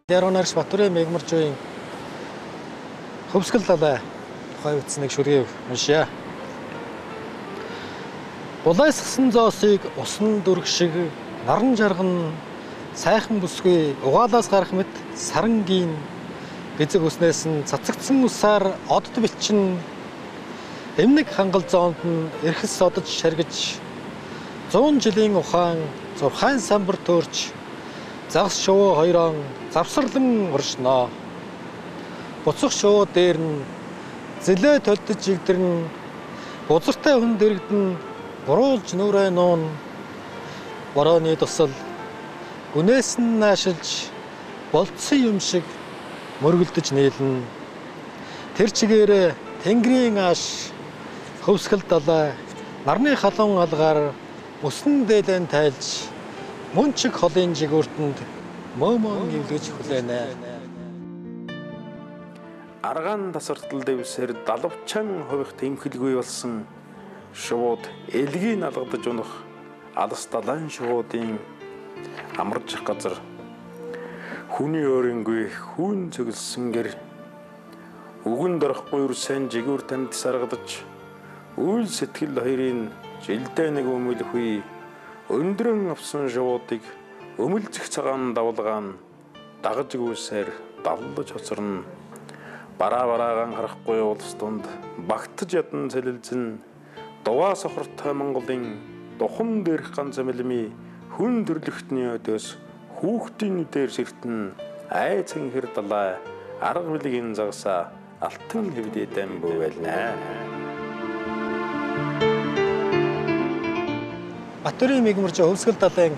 Ярунарш Батүрийн мегмаржийн хөвсгөл далай тухай бичсэнийг шүргийг уншъя. Булайсгсан зоосыг усан дүрг шиг наран жарган сайхан бүсгүй угаалаас гарах мэт сарангийн бизэг үснээс нь цацагдсан усаар одд бэлчин эмнэг хангал зоонд нь эрхэс одож шаргиж 100 жилийн ухаан зурхайн самбар төөрч загас шувуу хоёроо завсарлан уршноо. Буцах шувуу дээр нь зэлээ толдож игдэрн бузартай хүн дэрэгдэн буруулж нүрээ нуун борооны тусал гүнээс нь наашилж болцсон юм шиг мөргөлдөж нийлнэ. Тэр чигээрээ тэнгэрийн ааш хөвсгөл далай нарны халуун алгаар өсөн дээлэн тайлж мөн чиг холын жигүүртэнд мөөмөн эвлэж хүлээнэ. Аргаан тасартал дэвсээр далавчан хувих тэмхэлгүй болсон шувууд элгийг алгадаж унах алс далайн шувуудын амарчих газар хүний өөрөнгүй хүүн цөглсөн гэр үгэн дорохгүй үрсэн жигүүр танд саргадаж үйл сэтгэл хоёрын жилдээ нэг өмөлөхгүй өндрөн авсан шувуудыг өмөлцөх цагаан давлгаан дагаж гүйсээр даллаж хоцорно. Барааган харахгүй улс дунд багтаж ядан цэлэлзэн дуваа сохортой Монголын духан дээрх ганц амилми хүн төрлөختний өдөөс хүүхдийн нүдээр сэртэн айцэн хэр далай арга билгийн загсаа алтан хэвдээдэн бүвэлнэ. Батүрийн мегмарж хөвсгөл далайн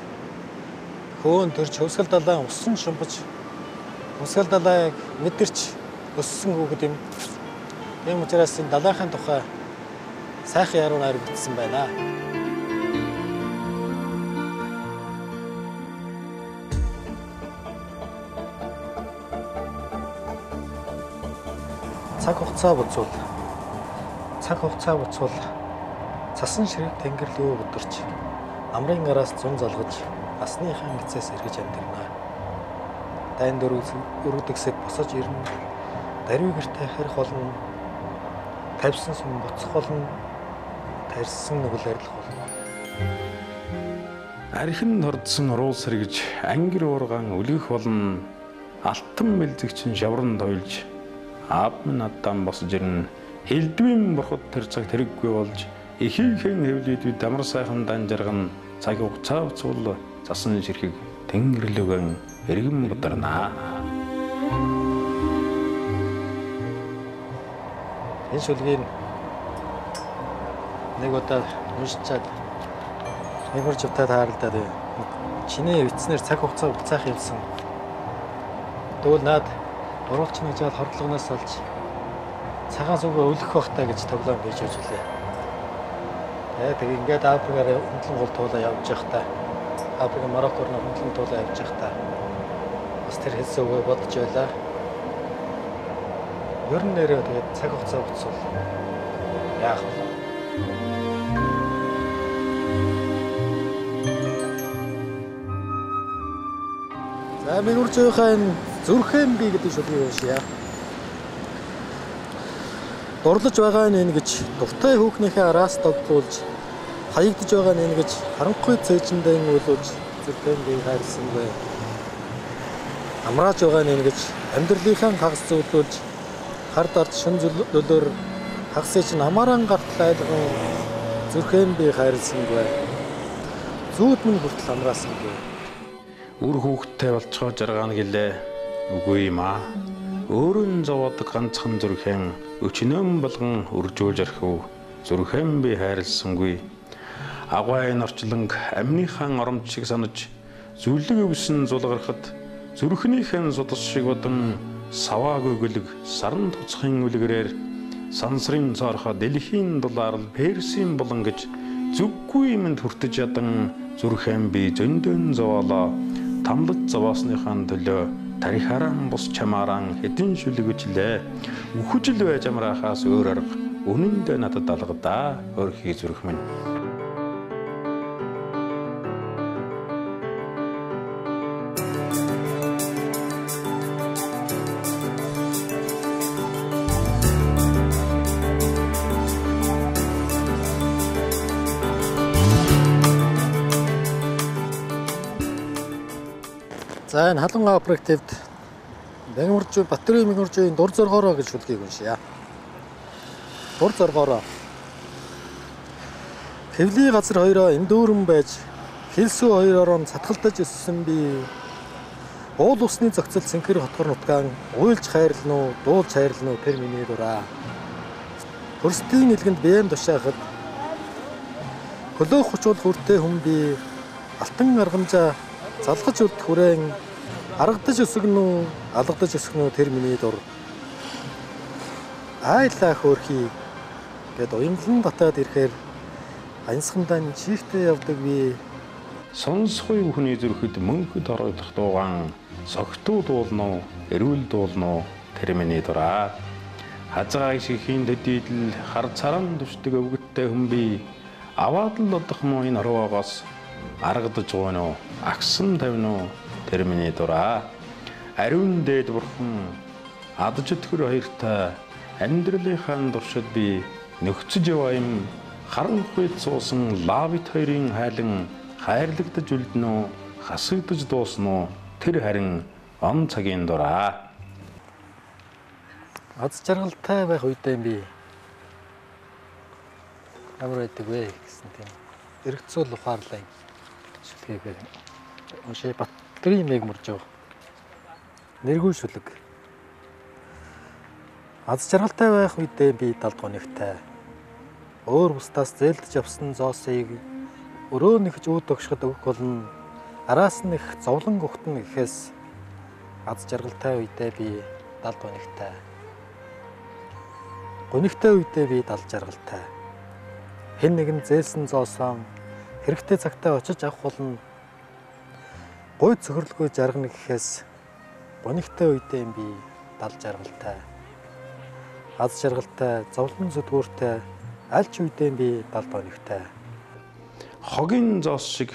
хөөн төрж хөвсгөл далайн усан шумбаж хөвсгөл далайг мэдэрч өссөн хүүхэд юм. Ийм учраас энэ далайхын тухай сайхан яруу найр бичсэн байна. Цаг хугацаа буцвал цасан ширэг тэнгэр лүү өдөрч амрын гараас зун залгаж насны хаан гэцээс эргэж амьдрнаа. Дайн өргөдөгсөд босож ирнэ. Даруй гэртээ харих болно. Тавьсан сүм буцах болно. Тарьсан нүгэл арилах болно. Архин хордсон уруул сэргэж ангир уургаан үлгэх болно. Алтан мэлзэгчин шавран тойлж аав минь аддан босож ирнэ. Хилдвийн бурхад тэр цаг тэрэггүй болж ихийнхэн хэвлийдүүд амар сайхан данжарган цаг хугацаа буцвал цасан ширхэг тэнгэрлөгөн эргэн бударнаа. Энэ шүлгийг нэг удаа уншичаад мегмарж утаа тааралдаад чиний бичснээр цаг хугацаа буцаах юмсан. Тэгвэл наад оруулчны жаал хордлогоноос олж цагаан зүгөө өлөх бахтаа гэж тоглоом хийж үзлээ. Тэг ингээд Африкаар хөндлөн гол туулаа явж байхдаа Африк Мароккоор хөндлөн туулаа явж байхдаа бас тэр хэлсэн үгээ бодож байлаа. Ер нь нэрээ тэгээд цаг хугацаа буцвал яах вэ? За мегмаржийнхаа энэ зүрхэн би гэдэг шүлгийг уншъя. Дурлаж байгаа нь гэж дуртай хүүхнийхээ араас тогтуулж хаягдж байгаа нь гэж харанхуй цээжиндээ үүлүүлж зүрхэн би хайрласангүй. Амрааж байгаа нь гэж амьдралынхаа хагас зөвлүүлж хард ард шин зөвлөөр хагасыг чинь амаран гартал айлган зүрхэн би хайрласангүй. Зүүд минь хүртэл амраасангүй. Үр хүүхдтэй болцоо жаргаана гэлээ. Үгүй юм аа. Өөрөн зовоодог ганцхан зүрхэн өчнөм болгон үржүүлж архив. Зүрхэн би хайрласангүй. Агуайн орчлонг амныхан оромж шиг санаж зүлэг өвсөн зулгарахад зүрхнийхэн судас шиг бодан саваагүй гөлөг саран туцхын үлгэрээр сансрын цаорхоо дэлхийн дулаарл персийн болон гэж зүггүй юмд хүртэж ядан зүрхэн би зөндөн зовоолоо тамлаж зовоосныхаа төлөө тарихаран бус чамааран хэдэн шүлэгжлээ үхжил байж амраахаас өөр арга үнэндээ надад алгадаа өөрхий зүрх минь. За энэ халуун апрективд Мягмаржуу Батөрийн Мягмаржуугийн дур зоргоороо гэж шүлгийг уншия. Дур зоргоороо. Хэвлийн газар хоёроо эндүүрэн байж хэлсүү хоёроор нь цатгалтаж өссөн би уул усны зохицол сэнхэр хотгор нутгаан уйлж хайрлан уу дуулж хайрлан уу тэр миний дураа. Хөрстийн илгэнд биеэм тушаахад хөлөөх хүчүүл хүртэй хүн би алтан аргамжаа залгаж үлдэх хүрээн аргадаж өсгөн үү алгадаж өсгөн үү тэр миний дур. Айлаа хөөрхий гэд уянгалан татаад ирэхээр ансхандаа чихтэй явдаг би. Сонсхой бүхний зүрхэд мөнхөд оройлох дуугаан согтуу дуулна уу эрүүл дуулна уу тэр миний дураа. Хазгааг шихийн төдийлэл хар царан төвшдөг өвгөттэй хүн би аваад л одох муу энэ орвоогоос аргадаж гойно уу агсан тавина уу тэр миний дураа. Ариун дээд бурхан адж өтгөр хоёртай амьдралынхаа туршид би нөхцөж яваа юм харанхуйд суусан лавит хоёрын хайлан хайрлагдаж үлдэн үү хасагдаж дуусна уу тэр харин он цагийн дураа. Аз жаргалтай байх үедээ би ямар байдаг вэ гэсэн тийм эргэцүүл ухаарлаа шүлгээгээр уншээ Батөрийн Мягмаржуу нэргүй шүлэг. Аз жаргалтай байх үедээ би далд гонигтай өөр бусдаас зээлдэж явсан зоосыг өрөө нэгж үүд огшгод өгөх болно. Араас нь их зовлон гүхтэн гэхээс аз жаргалтай үедээ би далд гонигтай. Гонигтай үедээ би далд жаргалтай. Хэн нэгэн зээлсэн зоосон хэрэгтэй цагтаа очиж авах болно. Гой цохирлгүй жаргана гэхээс гонигтай үедээ би далд жаргалтай. Аз жаргалтай, зовлон зүдгүүртэй аль ч үедээ би далд гонигтай. Хогийн зоос шиг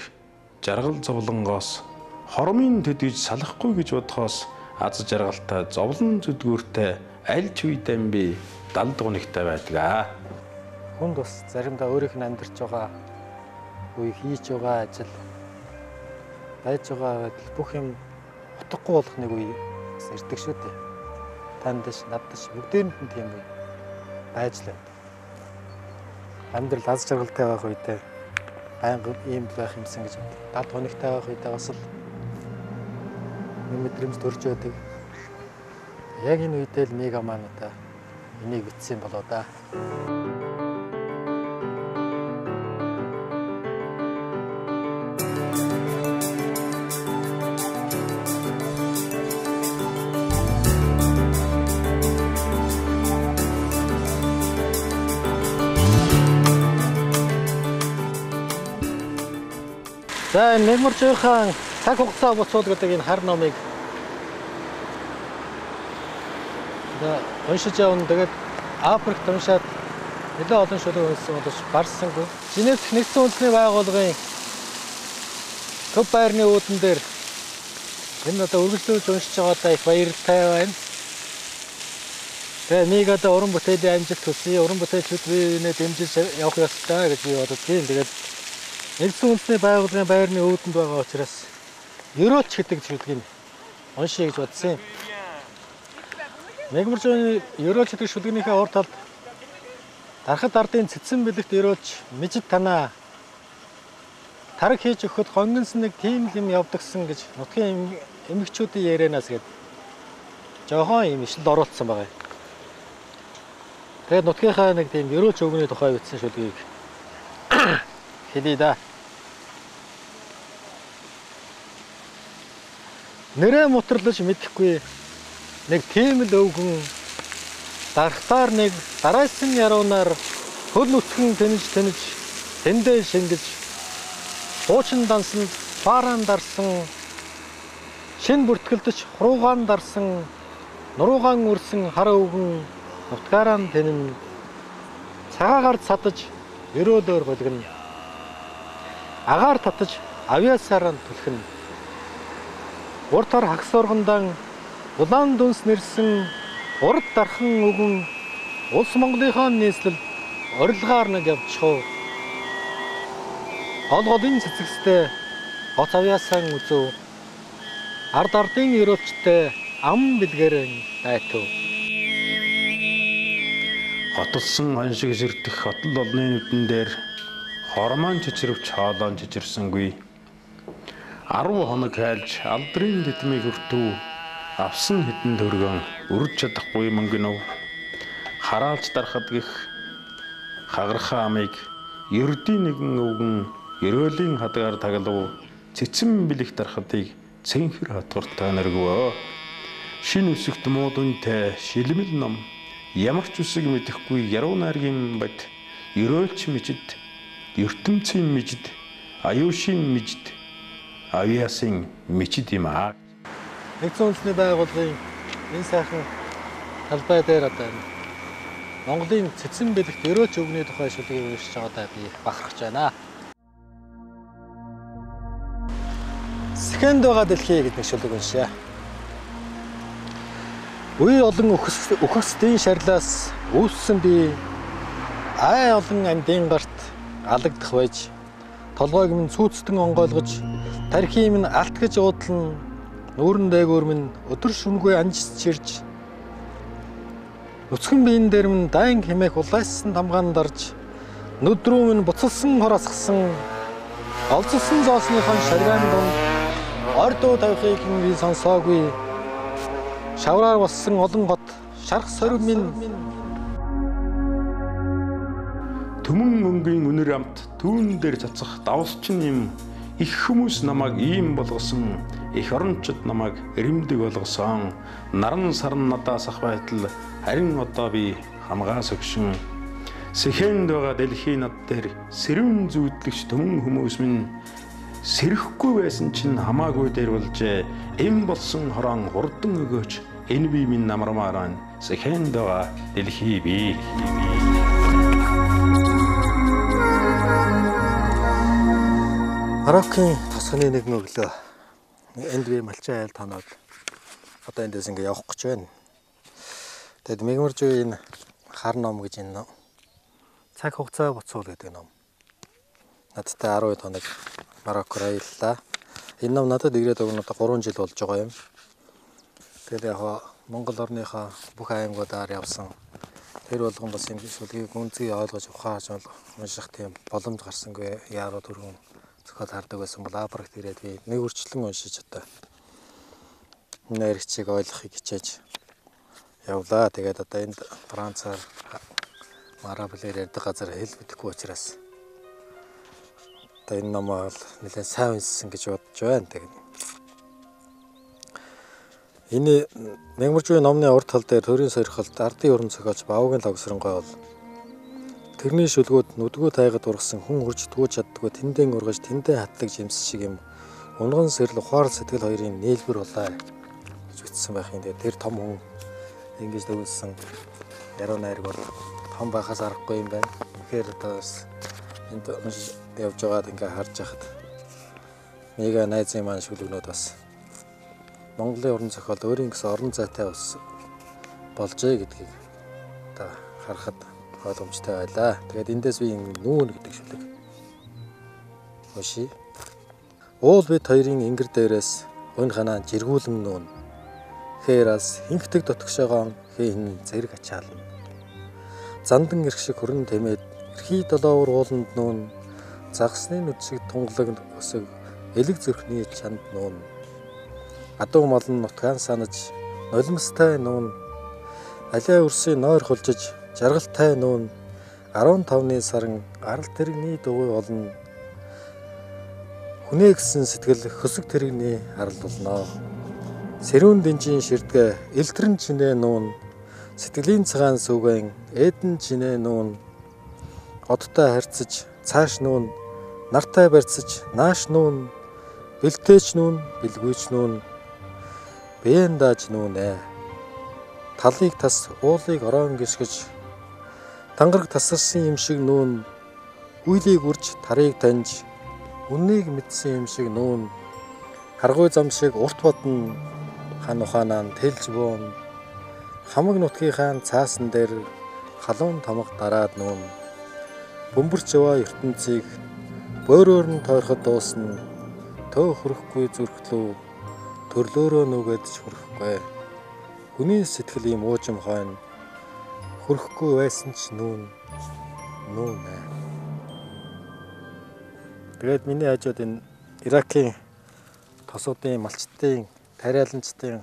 жаргал зовлонгоос хормын төдийж салахгүй гэж бодохоос аз жаргалтай зовлон зүдгүүртэй аль ч үедээ би далд гонигтай байдаг. Хүнд бас заримдаа өөрийнх нь амьдарч байгаа үе хийж байгаа ажил байж байгаа байдал бүх юм утгагүй болох нэг үе ирдэг шүү дээ. Танд дэш надад ш бүгдээрэнд нь тийм үе байж л байна. Амьдрал аз жаргалтай байх үедээ байнга ийм байх юмсан гэж бод. Далд гонигтай байх үедээ бас л мэдрэмж төрж байдаг. Яг энэ үедээ л мега маань одоо энийг бичсэн болоо да. За энэ Мягмаржуугийн цаг хугацаа буцуул гэдэг энэ хар номыг уншиж явна. Тэгээд Африкт уншаад нэлээд олон шүлэг уншсан боловч барсангүй. Женевт нэгдсэн үндэсний байгууллагын төв байрны үүдэн дээр энэ одоо үргэлжлүүлж уншиж байгаадаа их баяртай байна. Тэгээд нэг одоо уран бүтээлийн амжилт хүсье. Уран бүтээлчид бивэнээ дэмжиж явах ёстой гэж би бодод. Тэгээд нэгдсэн үндэсний байгууллагын байрны үүдэнд байгаа учраас Ерөөлч гэдэг шүлгийг уншия гэж бодсон юм. Мягмаржуугийн Ерөөлч гэдэг шүлгийнхээ урд талд дарахад ардын цэцэн бэлэгт Ерөөлч мижид танаа тараг хийж өгөхөд гонгонс нэг тийм юм явдагсан гэж нутгийн эмэгчүүдийн ярианаас гээд жоохон юм ишл оруулсан байгаа. Тэгээд нутгийнхаа нэг тийм Ерөөлч өвгөний тухай бичсэн шүлгийг хэлье да. Нэрээ мутарлаж мэдэхгүй нэг тийм л өвгөн дарахтаар нэг дараасан яруунаар хөл нүцгэн тэнэж тэндээ шингэж хуучин дансанд фараан дарсан шин бүртгэлдэж хуруугаан дарсан нуруугаан үрсэн хар өвгөн нутгаараа тэнэн цагаагаар цадаж өрөөлөөр болгоно агаар татаж авьяасаараа түлхэнэ уртар хагсуургандан улаан дүнс нэрсэн урд дархан өгөн улс Монголынхаа нийслэл орилгаар нэг явчихв. Олголын цэцэгстэй гоц авьяасан үзв. Ард ардын өрөөлчтэй ам бэлгэрэн дайтав. Хотолсон хон шиг сэрдэх хотол олны нүдэн дээр хормон чичирвч хоолоон чичирсэнгүй. 10 хоног хайлж алдрын тэтмийг өртөв. Авсан хитэн төргөн үрж чадахгүй мөнгөнөв. Хараалж дарахад гих хагархаа амыг ердийн нэгэн өвгөн ерөөлийн хадгаар таглав. Цэцэн бэлэх дарахадыг цэнхэр хатгартай нэргвөө. Шин үсэгт муудунтай шилмэл ном ямар ч үсэг мэдэхгүй яруу найргийн бод ерөөлч мижид ертөнцийн мижид аюушийн мижид авьяасын мижид юм аа. Нэгдсэн үндэсний байгууллагын энэ сайхан талбай дээр одоо Монголын цэцэн бэлэгт ерөөч өвгний тухай шүлгийг уншиж байгаадаа би бахархаж байна. Сэхэнд байгаа дэлхий гэдэг шүлэг уншия. Үе олон үхсдийн шарлаас үүссэн би ай олон амьдын гарт алагдах байж толгойг минь цүүцтэн онгойлгож тархийг минь алт гэж уудлан нүүрэн дээгүүр минь өдөр шүнгүй анжис чирж нүцгэн биен дээр минь дайн хэмээх улайссан тамгаан дарж нүдрүү минь буцалсан хор асгасан олзсон зоосныхон шаргаан донд ордуу тавихыг би сонсоогүй. Шавраар болсон олон гот шарх сорив минь Түмэн өнгийн үнэр амт түүн дээр цацах давсчин юм их хүмүүс намайг ийм болгосон их орончууд намайг эрэмдэг болгосон наран сарн надаас ах байтал харин одоо би хамгаас өгшин сэхэнд байгаа дэлхийн над дээр сэрүүн зүйдлэгч түмэн хүмүүс минь сэрэхгүй байсан чинь хамаагүй дээр болжээ эм болсон хорон хурдан өгөөч энэ би минь намармаар сэхэнд байгаа дэлхий би Мароккын тосгоны нэг өглөө энд би малчин айл тоноод одоо эндээс ингээ явах гэж байна. Тэгэд мигмарж энэ хар ном гэж энэ цаг хугацаа буцуул гэдэг ном. Надтай 12 хоног Мароккоор аяллаа. Энэ ном надад ирээд өгнө одоо 3 жил болж байгаа юм. Тэгээд яг Монгол орныхоо бүх аймагуудаар явсан. Тэр болгон бас энэ шүлгийг гүнзгий ойлгож ухааж унших тийм боломж гарсангүй яаруу түргэн зохиол хардаг байсан бол апрагт ирээд би нэг үрчлэн уншиж одоо нэрчиг ойлгохыг хичээж явлаа. Тэгээд одоо энд Францаар Марабелээр ярьдаг газар хэл мэдэхгүй учраас одоо энэ номоо нэлээд сайн уншсан гэж бодож байна. Тэгээд энэ мягмаржуй номны урд тал дээр төрийн сорилт ардын уран зохиолч Баавгийн логсронгой бол тэрний шүлгүүд нүдгүү тайгад ургасан хүн хурж тгүүж чаддгүй тэндэн ургаж тэндээ хатдаг жимс шиг юм унган сэрэл ухаал сэтгэл хоёрын нээлбэр болоо гэж бичсэн байх юм. Тэр том хүн ингэж төвлөсөн яруу найраг бол том байхаас аргагүй юм байна. Тэгэхээр одоо энд явж байгаад ингээ харж байхад мега найзын маань шүлгнүүд бас Монголын уран зохиол өөрийн гэсэн орон зайтай бас болжээ гэдгийг одоо харахад ойлгомжтой байлаа. Тэгээд эндээс би нүүн гэдэг шүлэг уншия. Уул бид хоёрын ингэр дээрээс өн ханаа жиргүүлэн нүүн. Хээрас хинхтэг дотгошоогоон хийн зэрэг ачаална. Зандан ирэх шиг хөрөн тэмээд эрхий долоовор ууланд нүүн. Загсны нүд шиг тунгалаг өсөг элэг зүрхний чанд нүүн. Адуу молн нутгаан санаж нулимстай нүүн. Алиа өрсөй нойр хулжиж жаргалтай нүүн. 15-ны саран арал тэрэгний дуугүй болно. Хүнээ гисэн сэтгэл хөсөг тэрэгний арал болно. Сэрүүн дэнжийн ширдгэ элтрэн чинээ нүүн. Сэтгэлийн цагаан сүгэн эдэн чинээ нүүн. Одтой харьцаж цааш нүүн. Нартай барьцаж нааш нүүн. Бэлтээч нүүн, бэлгүйч нүүн. Бээн дааж нүүнэ. Талыг тас уулыг ороон гисгэж тангараг тасарсан юм шиг нүүн. Үйлийг үрж тарыг таньж үннийг мэдсэн юм шиг нүүн. Харгуй зам шиг урт бодно. Хан ухаанаа тэлж буун. Хамаг нутгийнхаа цаасан дээр халуун тамга дараад нүүн. Бөмбөрч яваа ертөнцийг бөөрөөр нь тойроход дуусна. Төө хөрөхгүй зүрхлүү төрлөөрөө нүгэд ч хүрэхгүй. Хүний сэтгэл ийм уужим хойно хүрэхгүй байсан ч нүүн нэ. Тэгээд миний хажууд энэ Иракийн тосуудын малчтын тариаланчдын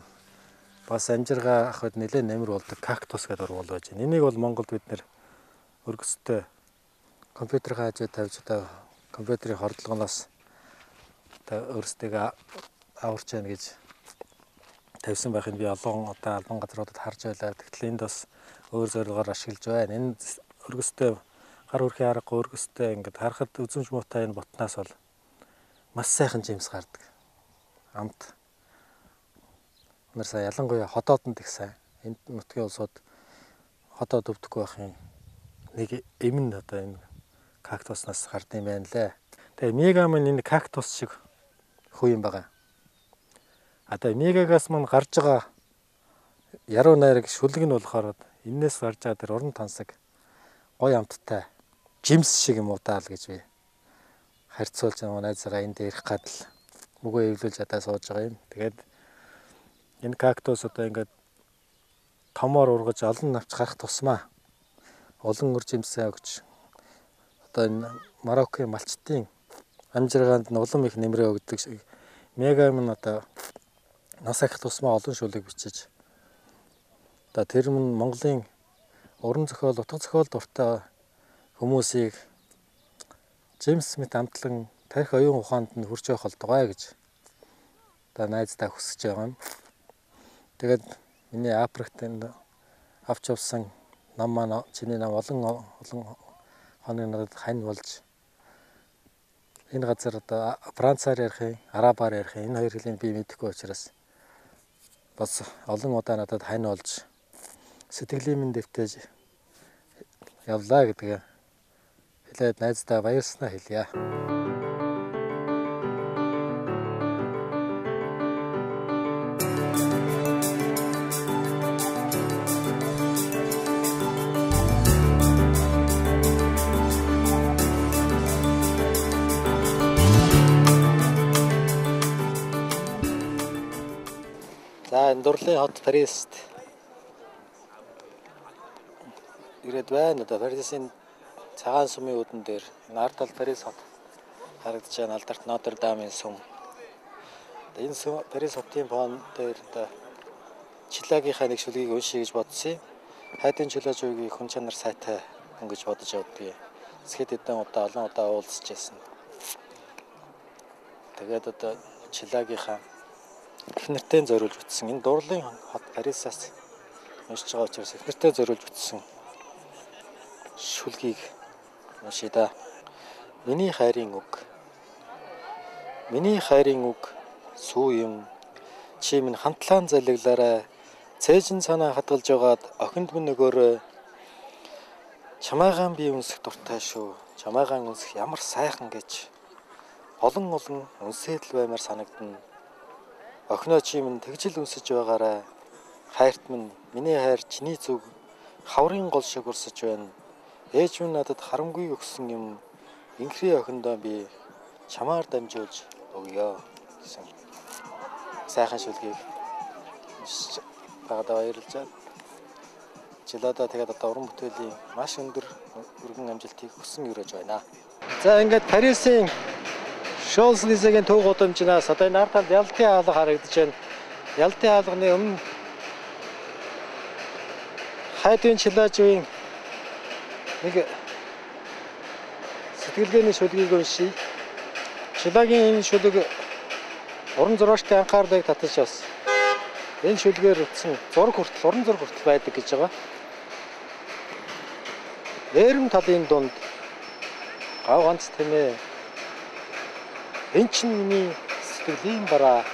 бас амжиргаа ахад нэлээд нэмэр болдог кактус гэдэг урвал байж байна. Энийг бол Монголд бид нэр өргөстэй компьютерийн хажууд тавьж одоо компьютерийн хордлогоноос одоо өөрсдөө аварч яана гэж тавьсан байхыг би олон одоо албан газруудад харж байлаа. Тэгтэл энд бас өөр зорилгоор ашиглаж байна. Энэ өргөстэй гар хүрхийн аргагүй өргөстэй ингээд харахад үзмж муутай энэ ботноос бол маш сайхан жимс гардаг. Амт нэрсаа ялангуяа хотоодонд их сайн. Энд нутгийн улсууд хотоод өвдөхгүй байхын нэг эмн одоо энэ кактуснаас гардаг юм байна лээ. Тэгээ мегамын энэ кактус шиг хүү юм байгаа. Одоо мегагаас мань гарч байгаа яруу найраг шүлэг нь болохоор энээс гарч байгаа тэр уран тансаг гой амттай жимс шиг юм уу даа л гэж би харьцуулж байгаа найзгаа энд ирэх гад л мөгөө эвлүүлж чадаа сууж байгаа юм. Тэгээд энэ кактус одоо ингээд томоор ургаж олон навч гарах тусмаа олон үр жимсээ өгч одоо энэ Мароккийн малчтын амжиргаанд нь улам их нэмрээ өгдөг шиг мегам нь одоо нас ахих тусмаа олон шүлэг бичиж одоо тэр мөн Монголын уран зохиол, утга зохиол дуртай хүмүүсийг жимс мэт амтлан тарих оюун ухаанд нь хүрч явах болтугай гэж одоо найздаа хүсэж байгаа юм. Тэгээд миний Африкт энэ авч явсан нам маань чиний нам олон хоног надад хань болж энэ газар одоо Францаар ярих, Арабаар ярих энэ хоёр хэлийг би мэдэхгүй учраас бас олон удаа надад хань болж сэтгэлийн минь дэвтэж явлаа гэдгээ хэлээд найздаа баярснаа хэлье. За энэ дурлалын хот Парист ирээд байна. Одоо Парисын цагаан сумын үүдэн дээр энэ ард тал Парис хот харагдаж байна. Алдарт Нотр-Дамын сүм. Энэ сүм Парис хотын фон дээр одоо Чилагийнхаа нэг шүлгийг уншия гэж бодсон юм. Хайдын чулууж үеийн хүн чанар сайтай хүн гэж бодож явдгийг. Эсгээд хэдэн удаа олон удаа уулзч байсан. Тэгээд одоо Чилагийнхаа их нэртэй зориулж бичсэн. Энэ дурлалын хот Парисаас уншиж байгаа учраас их нэртэй зориулж бичсэн шүлгийг уншия да. Миний хайрын үг. Миний хайрын үг сүү юм. Чи минь хамтлаан залиглаарай. Цээжин санаа хадгалж байгаад охинд минь нөгөөрөө чамаагаан би үнсэх дуртай шүү. Чамаагаан үнсэх ямар сайхан гэж олон үнсээд л баймаар санагдана. Охиноо чи минь тэгжил үнсэж байгаарай. Хайрт минь миний хайр чиний зүг хаврын гол шиг урсаж байна. Ээж минь надад харамгүй өгсөн юм. Инхри охиндоо би чамаар дамжуулж өгье гэсэн сайхан шүлгийг багада баярлж байна. Жилада тэгээд одоо уран бүтээлийн маш өндөр өргөн амжилтыг хүсэн өрөөж байна. За ингээд Парисын Champs-Élysées-ийн төв гудамжнаас одоо энэ ард талд Ялтын хаалга харагдаж байна. Ялтын хаалганы өмнө Хайдын Чилаажийн нэг сэтгэлгээний шүлгийг уншия. Чилагийн энэ шүлэг уран зурагчдын анхаарлыг татаж бас энэ шүлгээр утсан зураг хүртэл уран зураг хүртэл байдаг гэж байгаа. Эрэм талын дунд гав ганц тэмээ. Энд чинь миний сэтгэлийн бараа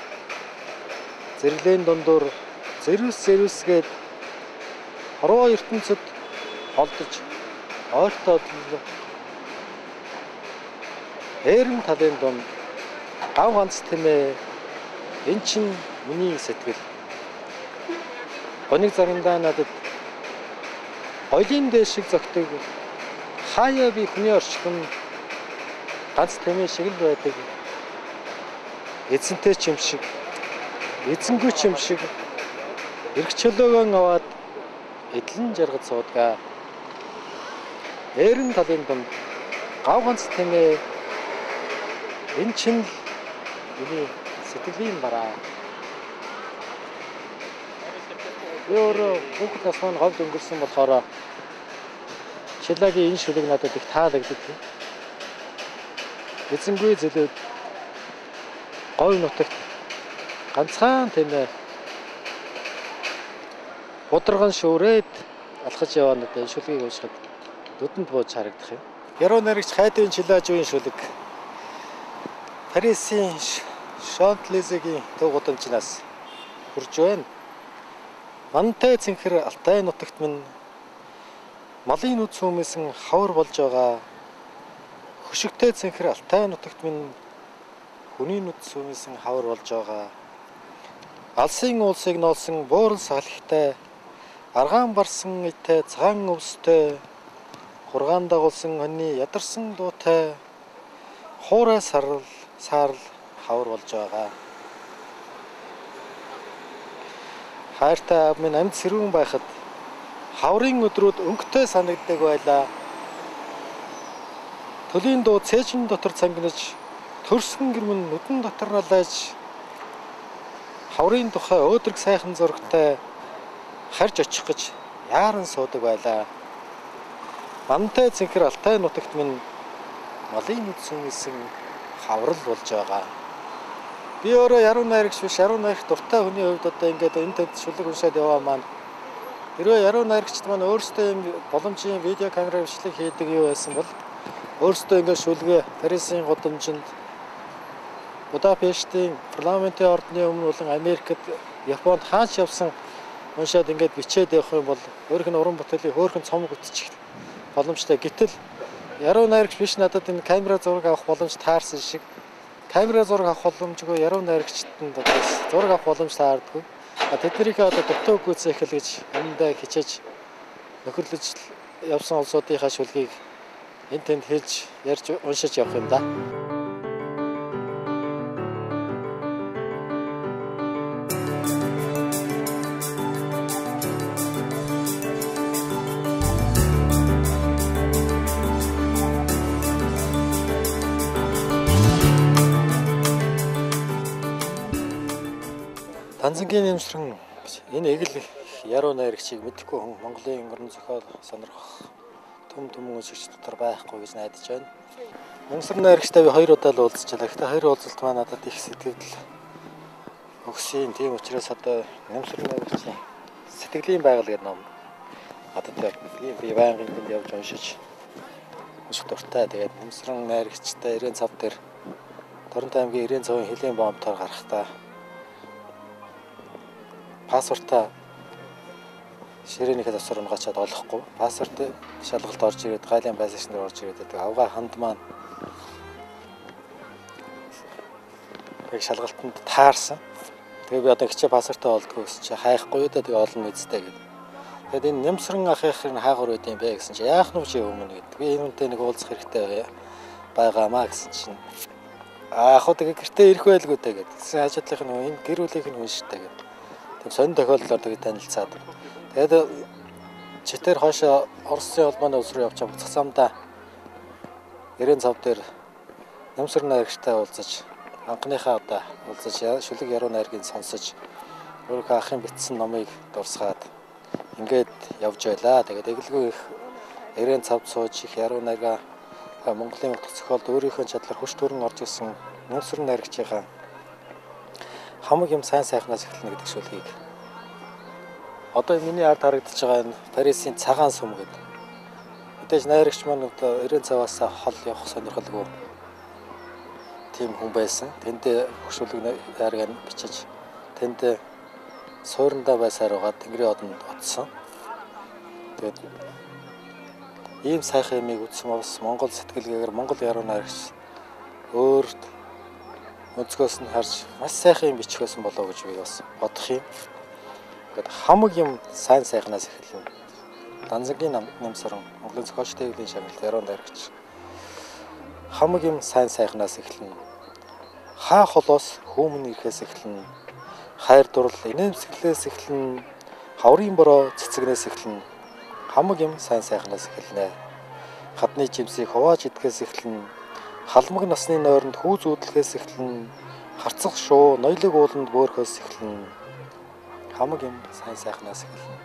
зэрлэн дундуур зэрвсгээд хорвоо ертөнцид холдож ойртоод эрэм талын дунд гав ганц тэмээ. Энд чинь миний сэтгэл. Гониг заримдаа надад хоёлын дээш шиг зөгтөг. Хаяа би хүний орчлон ганц тэмээ шиг л байдаг. Эзэнтэй ч юм шиг эзэнгүй ч юм шиг эрх чөлөөгөө аваад эдлэн жаргаж суудгаа. Нээрэн талын дунд гав ганц тэмээ энэ чинь л миний сэтгэлийн бараа. Би өөрөө хүүхэд нас маань говьд өнгөрсөн болохоор Шилагийн энэ шүлэг надад их таалагддаг. Эзэнгүй зөлөөд говь нутагт ганцхан тэмээ будраган шүүрээд алхаж яваа надад энэ шүлгийг уушгаад нүдэнд бууж харагдах юм. Яруу найрагч хайдын Шилажийн шүлэг Парисын Шонтлезигийн төв гудамжнаас хүрж байна. Мантай цэнхэр Алтай нутагт минь малын үд сүмэсэн хавар болж байгаа. Хөшигтэй цэнхэр Алтай нутагт минь хүний үд сүмэсэн хавар болж байгаа. Алсын уулсыг ноолсон буурал сахалхтай, аргаан барсан итэй цагаан өвстэй, хургаан дагуулсан хоньны ядарсан дуутай, хуурай саарл хавар болж байгаа. Хайртай аав минь амьд сэрүүн байхад хаврын өдрүүд өнгөтэй санагддаг байлаа. Төлийн дуу цээжин дотор цангинаж, төрсөн гэр минь нүдэн дотор налайж, хаврын тухай өөдрөг сайхан зурагтай харж очих гэж яаран суудаг байлаа. Мантай цэнхэр Алтай нутагт минь малын үд сүмэсэн хаврал болж байгаа. Би өөрөө яруу найрагч биш, яруу найрагч дуртай хүний хувьд одоо ингээд энэ төд шүлэг уншаад яваа маань. Хэрвээ яруу найрагчд маань өөрсдөө юм боломжийн видео камераар бичлэг хийдэг юу байсан бол өөрсдөө ингээд шүлгээ Парисын гудамжинд, Будапештийн парламентын ордны өмнө болон Америкт, Японд хаач явсан уншаад ингээд бичээд явах юм бол өөрийнх нь уран бүтээлийн хөөрхөн цомог үтчих боломжтой. Гэтэл яруу найрагч биш надад энэ камера зураг авах боломж таарсан шиг камера зураг авах боломжгүй яруу найрагчтанд одоо зураг авах боломж таардаггүй. Тэднэрийнхээ одоо дутуу гүйцээх л гэж аминдаа хичээж нөхөрлөж явсан улсуудынхаа шүлгийг энд тэнд хэлж ярьж уншиж явах юм да. Данзангийн нэмсрэн энэ эгэл яруу найрагчийг мэдхгүй хүн Монголын орон зохиол сонирхох төм хүмүүсч дотор байхгүй гэж найдаж байна. Нэмсрэн найрагчтай би 2 удаа л уулзчихлаа. Гэхдээ 2 уулзалт маань надад их сэтгэл өгсөн. Тийм учраас одоо нэмсрэн найрагчийн сэтгэлийн байгаль гэдэг ном надад би байнгын энд явж уншиж дуртай. Тэгээд нэмсрэн найрагчтай 90 цав дээр Торонто аймгийн 90 цавын хөлийн бомбтоор гарахдаа паспортаа ширээнийхээ засвар унгачаад олохгүй. Паспорт шалгалт орж ирээд гайлын байшин дээр орж ирээд авгаа ханд маань яг шалгалтанд таарсан. Тэгээ би одоо хичээ паспортаа олдгоо гэсэн чи хайхгүй да тэгээ олно үсттэй гэдэг. Тэгээд энэ нэмсрэн ахыхын хаагур байд юм бэ гэсэн чи яах нь чи өмнө гэдэг. Би энэ үнтэй нэг уулзах хэрэгтэй байгаамаа гэсэн чинь яг хөө тэгээ гэртээ ирэх байлгүй дээ гэдэг. Тэгсэн ажидлах нь энэ гэр бүлийнх нь хүн шүү дээ гэдэг. Тэг сонин тохиолдлоор тэгээ танилцаад. Тэгээд читэр хойшоо Оросын холбооны улс руу явж байгаа замдаа 90 цав дээр нэмсрэн найрагчтай уулзаж анхныхаа удаа уулзаж шүлэг яруу найргийг сонсож өөрийнхөө ахын бичсэн номыг дурсгаад ингээд явж байлаа. Тэгээд эгэлгүй их 90 цавд сууж их яруу найргаа Монголын утга зохиолд өөрийнхөө чадлаар хөш төрөн орж ирсэн нэмсрэн найрагчийнхаа хамаг юм сайн сайхнаас эхэлнэ гэдэг шүлгийг. Одоо миний ард харагдаж байгаа энэ Парисын цагаан сүм гэдэг. Мэдээж найрагч маань одоо 90 цаваас хол явах сонирхолгүй тийм хүн байсан. Тэндээ хөшүүлэг найраг бичиж тэнд суурандаа байсаар байгаа Тэнгэрийн одонд оцсон. Тэгээд ийм сайхан юмыг үзсэн бас Монгол сэтгэлгээгээр Монгол яруу найрагч өөрт өнцгөөс нь харж маш сайхан юм бичих байсан болоо гэж би бас бодох юм. Ингээд хамаг юм сайн сайхнаас эхэлнэ. Данзангийн нэмсрэн Монголын зохиолч тээврийн шагналт яруу найрагч хамаг юм сайн сайхнаас эхэлнэ. Хаа холоос хүүмэн ирэхээс эхэлнэ. хайр дурлал инээмсэглээс эхлэн хаврын бороо цэцэгнээс эхлэн хамаг юм сайн сайхнаас эхэлнэ. Хадны жимсийг хувааж идэхээс эхлэн халмаг насны нойронд хүү зүүдлэхээс эхлэн харцах шуу ноёлог ууланд бөөрхөөс эхлэн хамаг юм сайн сайхнаас эхэлнэ.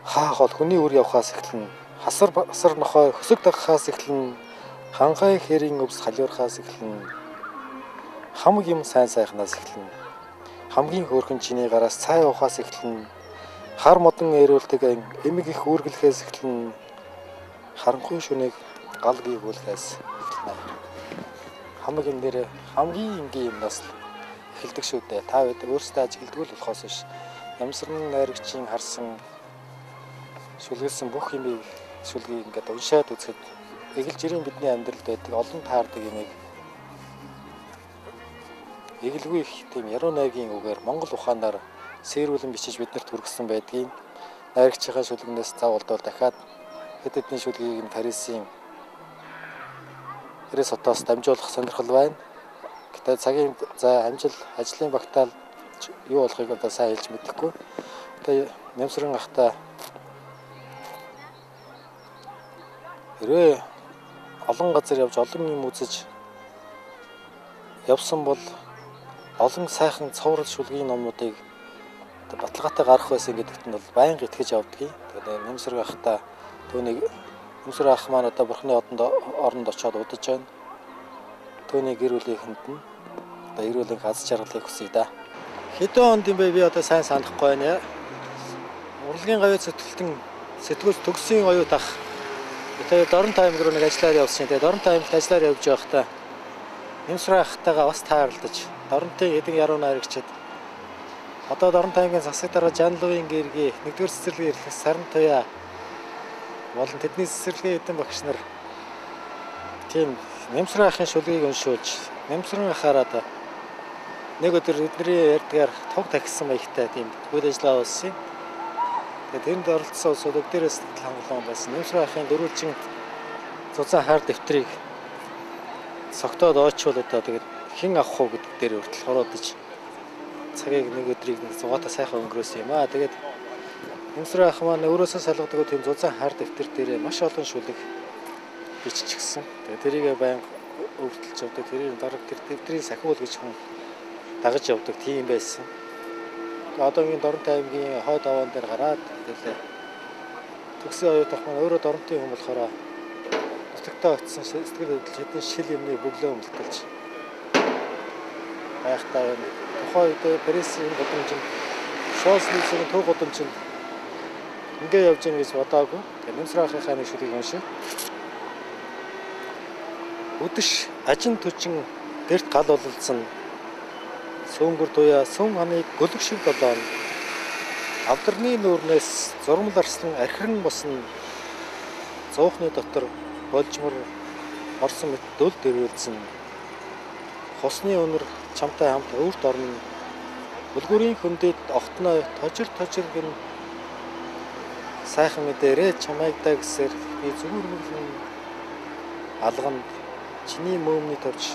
Хаа хол хүний үр явхаас эхлэн асар нохой хөсөг дагахаас эхлэн хангай хэрийн өвс халиурхаас эхлэн хамаг юм сайн сайхнаас эхлэн хамгийн хөөрхөн чиний гараас цай ухаас эхлэн хар модон ээрүүлдэг эмэг их үүргэлэхээс эхлэн харанхуй шүнийг гал гүйгүүлэхээс эхэлнэ. Хамаг юм дээр хамгийн энгийн юмнаас эхэлдэг шүү дээ. Та бид өөрсдөө ажигладаг л болохоос биш. Ямсрын найрагчийн харсан шүлгэлсэн бүх юмыг шүлгийг ингээд уншаад үзэхэд эгэлж ирийн бидний амьдралд байдаг олон таардаг юмыг эгэлгүй их тийм яруу найргийн үгээр Монгол ухаанаар сэрүүлэн бичиж биднэрт хүргэсэн байдгийг найрагчийн шүлгнээс заавалдвал дахиад хэд хэдний шүлгийг нь Парисын Эрээс хотоос дамжуулах сонирхол байна. Гэтэ цагийн ажлын багтаал юу болохыг одоо сайн хэлж мэдэхгүй. Одоо Нямсрын ахта хэрвээ олон газар явж олон юм үзэж явсан бол олон сайхан цоврал шүлгийн номнуудыг баталгаатай гарах байсан гэдэгт нь бол байнга итгэж явдгийг. Тэгээд Нямсрын ахта түүнийг Нямсрын ах маань одоо бурхны оронд очиод удаж байна. Түүний гэр бүлийнхэнд нь одоо эрүүлэн аз жаргалыг хүсье да. Хэдэн онд юм бэ би одоо сайн санахгүй байна. Урлагийн гавьяа цэцгэлтэн сэтгүүлч төгсгийн оюут ах. Тэгээд Дорн таймг руу нэг ажиллаар явсан. Тэгээд Дорн таймд ажиллаар явж байхдаа Нямсрын ахтайгаа бас тааралдаж Дорнтын эдэн яруу найрагчид одоо Дорн таймгийн засаг дараа Жанловын гэрги 1-р цэцэрлэгийн эрхлэх Саран Туяа болон тэдний цэцэрлэгийн эдэн багш нар тийм Нямсрын ахын шүлгийг уншуулж Нямсрын ахаараа нэг өдөр бидний ярьдгаар тог тахисан маягтай тийм үйл ажиллагаа болсон. Тэгээд тэнд оролцсон улсууд дээрээс хангалуун байсан. Нямсрын ахын дөрвөлжин зузаан хаар дэвтрийг согтоод оочвол одоо тэгээд хэн авах уу гэдэг дээр хүртэл хоруудаж цагийг нэг өдрийг зугаатаа сайхан өнгөрөөсөн юм аа. Тэгээд Нямсрын ах маань өөрөөсөө салгадаг тийм зузаан хаар дэвтэр дээр маш олон шүлэг биччихсэн. Тэгээд тэрийг байнга өвдөлж явдаг. Тэрийг дараг тэр дэвтрийн сахиул гэж хүн дагаж явдаг тийм байсан. Одоогийн Дорн таймгийн хойд овоон дээр гараад хэлээ. Төгсгийн оюут ах маань өөрөө Дорнтын хүн болохоор нутагтаа очсон сэтгэл хөдлөл хэдэн шил юмны бөглөө өмлтөлж байхдаа байна. Тухайн үед Парисын гудамжинд Шослизийн төв гудамжинд ингээ явж байгаа гэж бодоагүй. Тэгээд Нямсрын ахын нэг шүлгийг уншив. Үдэш ажин төчин гэрт гал бололцсон Сөөмгөр туяа сүм ханыг гөлөг шиг долоон авдарны нүүрнээс зурмал арслан архирн босно зуухны дотор болжмор орсон мэт дөл дэрвэлсэн хосны өнөр чамтай хамт өөрт орно үлгүрийн хөндөд огтноо тожир гэн сайхан мэдэрээ чамайгдаа гэсээр би зүгээр мөрөн алганд чиний мөөмний товч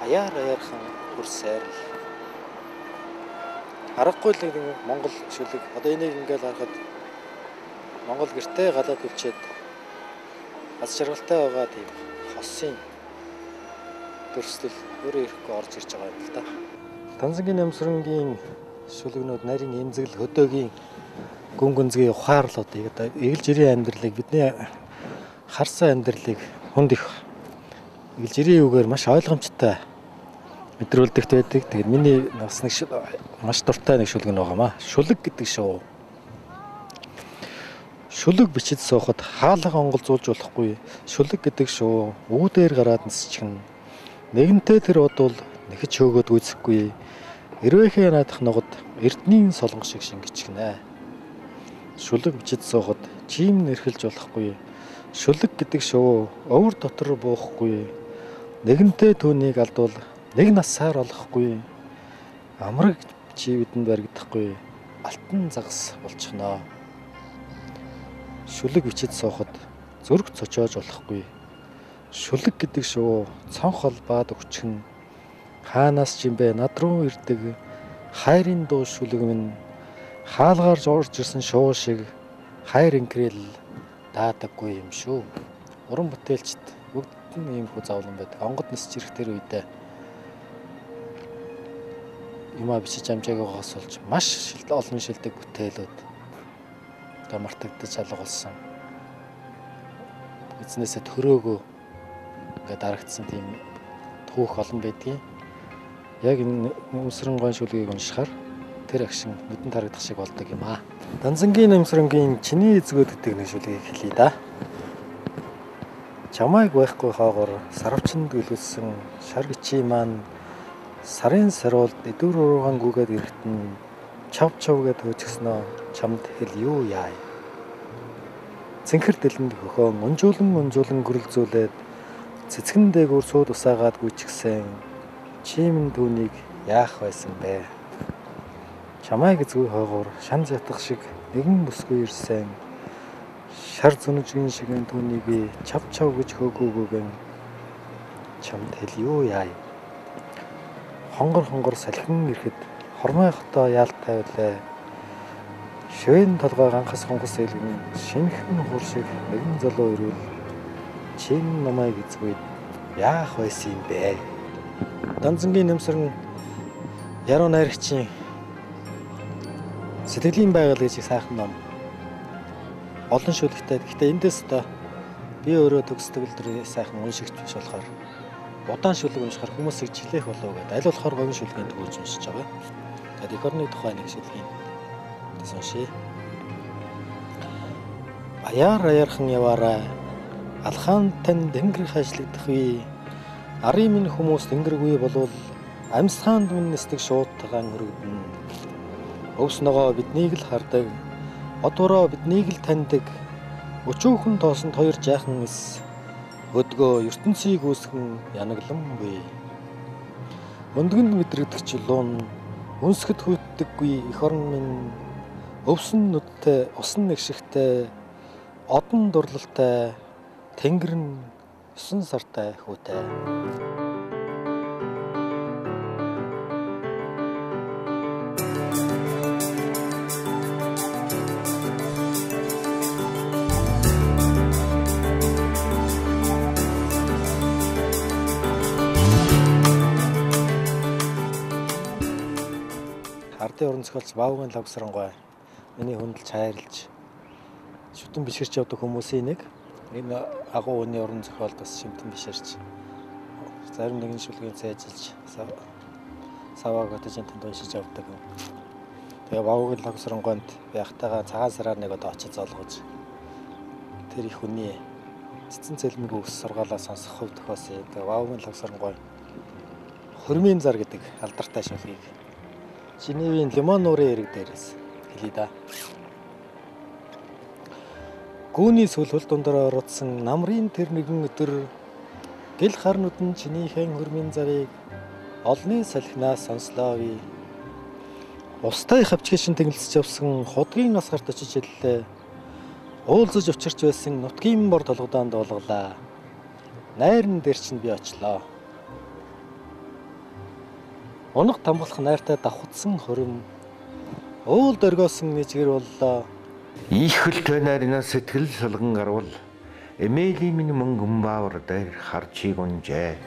аяархан хүрсээр аргагүй л нэг Монгол шүлэг одоо энийг ингээл харахад Монгол гэртээ галаад өвчээд аз жаргалтай байгаа тийм хосын төрслөл өөрөө ирэхгүй орж ирж байгаа юм л да. Танзангийн Нямсрынгийн шүлэгнүүд нарийн эмзэгэл хөдөөгийн гүн гүнзгий ухаарлуудыг одоо эгэлж ирийн амьдралыг бидний харсан амьдралыг хүнд их эгэлж ирийн үгээр маш ойлгомжтой мэдрүүлдэгт байдаг. Тэгээд миний бас нэг маш дуртай нэг шүлэг байгаамаа. Шүлэг гэдэг шүү. Шүлэг бичиж суухад хаалга онголзуулж болохгүй. Шүлэг гэдэг шүү. Үүдээр гараад нисчихнэ. Нэгэнтээ тэр бодвол нэхэж хөөгөөд үүсэхгүй. Эрвэхээ наадах ногод эрдний солонго шиг шингэчихнэ. Шүлэг бичиж суухад чим нэрхэлж болохгүй. Шүлэг гэдэг шүү. Өвөр дотор буухгүй. Нэгэнтээ түүнийг алдвал нэг насаар олохгүй. Амраг чи бидэнд баригдахгүй. Алтан загас болчихноо. Шүлэг бичиж суухад зүрх цочоож болохгүй. Шүлэг гэдэг шүү. Цонх хол баад өгчихнэ. Хаанаас ч юм бэ над руу ирдэг хайрын дуу шүлэг минь хаалгаар орж ирсэн шуу шиг хайр инкрэл даадаггүй юм шүү. Уран бүтээлчд бүгд нь ийм хүү зовлон байдаг. Онгод нисч ирэх тэр үедээ юмаа бичиж амжаагаас болж маш олон шилдэг бүтээлүүд одоо мартагдаж алга болсон. Эзнээсээ төрөөгөө ингээд дарагдсан тийм түүх олон байдгийн. Яг энэ Нэмсрэн гон шүлгийг уншихаар тэр агшин нүдэнд харагдах шиг болдог юм аа. Данзангийн Нэмсрэнгийн чиний эзгүүд гэдэг нэг шүлгийг хэлье да. Чамайг байхгүй хоогоор сарвчанд гөлөсөн шар гिचий маань сарын саруулд эдүр уруугаан гүгээд ирэхтэн чав гэд хөөцгснөө чамд хэл юу яа. Цэнхэр дэлэнд хөхөн унжуулан гөрөлзүүлээд цэцгэн дээгүүр сууд усаагаад гүйчихсэн чимэн түүнийг яах байсан бэ? Чамайг эзгүй хоогоор шан зятах шиг нэгэн бүсгүй ирсэн шар зүнжгийн шигэн түүнийг би чав гэж хөөгөөгөн чамд хэл юу яа. Хонгор салхин ирэхэд хормой хотоо яалтай байлаа. Шивэн толгой ганхас хонгос хэлгэн шинхэн хур шиг нэгэн залуу ирвэл чин намайг эзгүй яах байсан юм бэ? Данзангийн Нэмсрэн яруу найрагчийн сэтгэлийн байгаль гэж сайхан ном. Олон шүлэгтэй. Гэхдээ эндээс одоо би өөрөө төгсдөг л тэр сайхан уншигч биш болохоор удаан шүлэг уншихаар хүмүүсийг жилээх болов гэдэг. Аль болохоор говийн шүлгийн төгөөж уншиж байгаа. Тэгээд эх орны тухай нэг шүлгийн тэс уншия. Аяархан яваарай. Алхаан тань тэнгэр хажлагдах үе. Арын минь хүмүүс тэнгэргүй болвол амьсгаанд минь нэстэг шуудтайгаан өргөдөн. Өвс ногоо биднийг л хардаг. Одвороо биднийг л таньдаг. Өчүүхэн тоосонд хоёр жаахан эс өдгөө ертөнцийг үүсгэн янаглангүй. Өндгөнд мэдрэгдэх чулуун үнсгэд хүйтдэггүй эх орн минь өвсөн нүдтэй усан нэгшигтэй одон дурлалтай тэнгэр нь 9 сартай хүүтэй. Ардын уран зохиолч Вавгийн Лавсрангой миний хүндэлж хайрлж шүтэн бишгэрч явдаг хүмүүсийн нэг. Энэ агуу үний уран зохиолд бас шимтэн бишэрч зарим нэгэн шүлгийн цайжилж саваа готож энэ уншиж явдаг. Тэгээ Вавгийн Лавсрангойд байхтайгаа цагаан сараар нэг одоо очиж золгож тэр их хүний цэцэн цэлмэг өгс сургаалаа сонсох хөв тохиосон. Тэгээ Вавгийн Лавсрангой хөрмийн зар гэдэг алдартай шүлгийг Женевийн Лимон нуурын эрэг дээрээс хэлье да. Гүүний сүлхэл дундаар ородсон намрын тэр нэгэн өдөр гэл хар нүдэн чинийхэн хөрмийн зарыг олны салхинаас сонслоо ви. Устай хавчгийн тэнгэлсэж явсан худгийн асгарт очиж хэллээ. Уулзаж учирч байсан нутгийн бор толгодоонд дуулгалаа. Найрн дээр чинь би очлоо. Унах тамгалах найртай давхцсан хорим уул дөргөөсөн нэжгэр боллоо. Ийхэлтэй найрнаас сэтгэл сулган гарвал эмээлийн минь мөнгөн баавар дээр харчиг унжээ.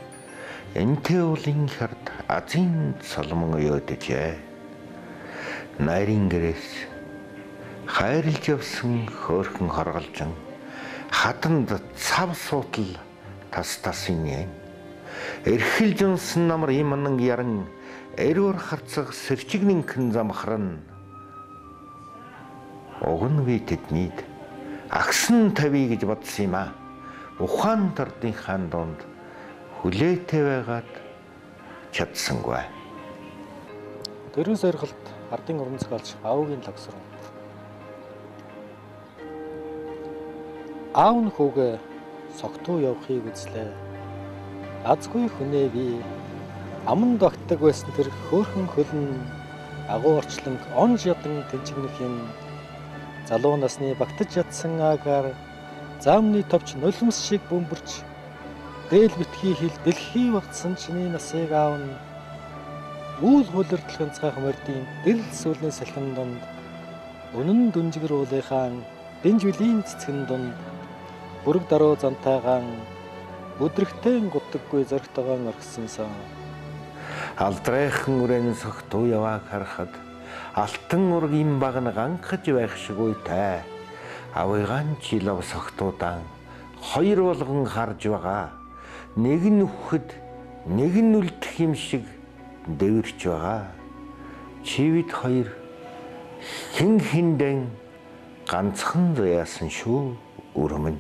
Энтэй уулын хард азийн соломон өдөжээ. Найрын гэрээс хайрлж явсан хөөрхөн хорголжин хатанд цав суутал тас юм. Эрхэлж унсан намар иманан яран эрүүр харцах сэрчигнэнхэн замхран огн ви тэднийд агсан тавий гэж бодсон юм а. Ухаан тардын хаан донд хүлээтэй байгаад чадсангүй. Дөрвөн сойрхолд ардын уран зохиолч Вавгийн Лавсран аав нь хүүгээ согтуу явахыг үзлээ. Азгүй хүнээ би аман тогтдог байсан тэр хөөрхөн хөлн агуу орчлонг онж ядан тэнцэгнэх юм. Залуу насны багтаж ядсан агаар замны товч нулимс шиг бөмбөрч дээл битгий хил дэлхий багтсан чиний насыг аавна үйл хулирдал ганцхан мордын дэл сүлний салхин донд үнэн дүнжигэр уулынхаан бинжвлийн цэцгэн донд бүрэг даруу зантайгаан өдрөгтэн гутдаггүй зоригтойгоо орхисон сон. Алдрайхан үрэн согтуу явааг харахад алтан ургийн багна ганхаж байх шиг үйтэй. Авыгаан чилав согтуудаан хоёр болгон харж байгаа. Нэг нь үхэхэд нэг нь үлдэх юм шиг дэвэрч байгаа. Чивэд хоёр хэн хэндэн ганцхан заяасан шүү өрөмн.